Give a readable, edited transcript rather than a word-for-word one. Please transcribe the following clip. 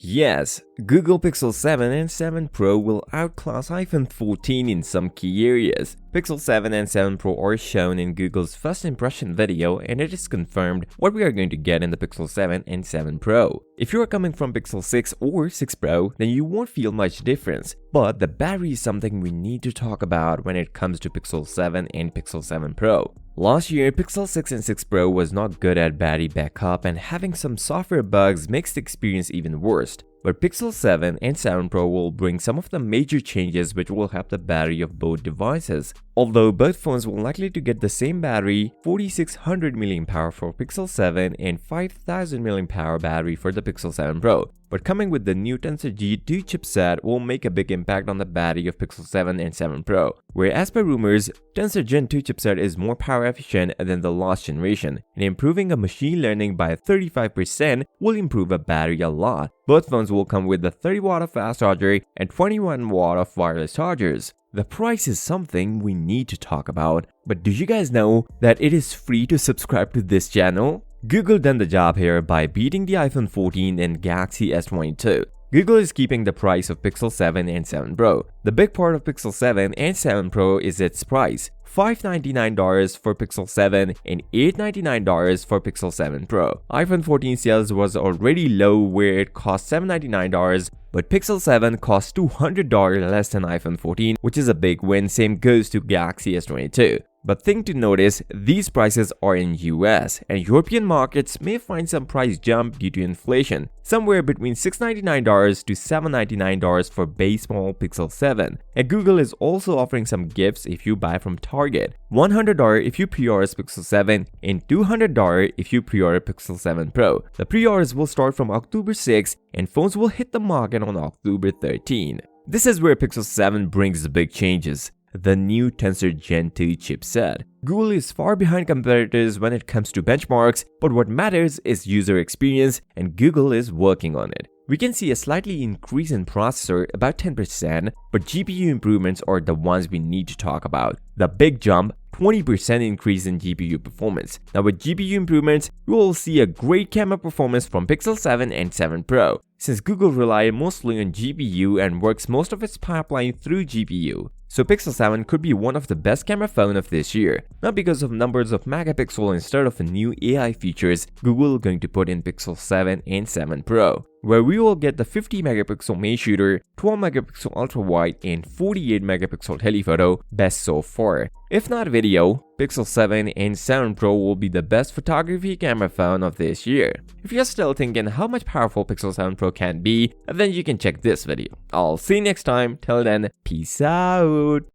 Yes, Google Pixel 7 and 7 Pro will outclass iPhone 14 in some key areas. Pixel 7 and 7 Pro are shown in Google's first impression video, and it is confirmed what we are going to get in the Pixel 7 and 7 Pro. If you are coming from Pixel 6 or 6 Pro, then you won't feel much difference. But the battery is something we need to talk about when it comes to Pixel 7 and Pixel 7 Pro. Last year, Pixel 6 and 6 Pro was not good at battery backup, and having some software bugs makes the experience even worse. But Pixel 7 and 7 Pro will bring some of the major changes which will help the battery of both devices. Although both phones will likely to get the same battery, 4600 mAh for Pixel 7 and 5000 mAh battery for the Pixel 7 Pro. But coming with the new Tensor G2 chipset will make a big impact on the battery of Pixel 7 and 7 Pro, where as per rumors, Tensor Gen 2 chipset is more power efficient than the last generation, and improving a machine learning by 35% will improve a battery a lot. Both phones will come with the 30W of fast charger and 21W of wireless chargers. The price is something we need to talk about, but do you guys know that it is free to subscribe to this channel? Google done the job here by beating the iPhone 14 and Galaxy S22. Google is keeping the price of Pixel 7 and 7 Pro. The big part of Pixel 7 and 7 Pro is its price. $599 for Pixel 7 and $899 for Pixel 7 Pro. iPhone 14 sales was already low where it cost $799, but Pixel 7 costs $200 less than iPhone 14, which is a big win. Same goes to Galaxy S22. But thing to notice, these prices are in US, and European markets may find some price jump due to inflation, somewhere between $699 to $799 for base model Pixel 7. And Google is also offering some gifts if you buy from Target, $100 if you pre-order Pixel 7 and $200 if you pre-order Pixel 7 Pro. The pre-orders will start from October 6 and phones will hit the market on October 13. This is where Pixel 7 brings the big changes. The new Tensor Gen 2 chipset. Google is far behind competitors when it comes to benchmarks, but what matters is user experience, and Google is working on it. We can see a slightly increase in processor, about 10%, but GPU improvements are the ones we need to talk about. The big jump, 20% increase in GPU performance. Now with GPU improvements, we will see a great camera performance from Pixel 7 and 7 Pro, since Google relies mostly on GPU and works most of its pipeline through GPU. So Pixel 7 could be one of the best camera phone of this year, not because of numbers of megapixel instead of new AI features Google going to put in Pixel 7 and 7 Pro, where we will get the 50 megapixel main shooter, 12 megapixel ultra wide and 48 megapixel telephoto, best so far. If not video, Pixel 7 and 7 Pro will be the best photography camera phone of this year. If you're still thinking how much powerful Pixel 7 Pro can be, then you can check this video. I'll see you next time. Till then, peace out.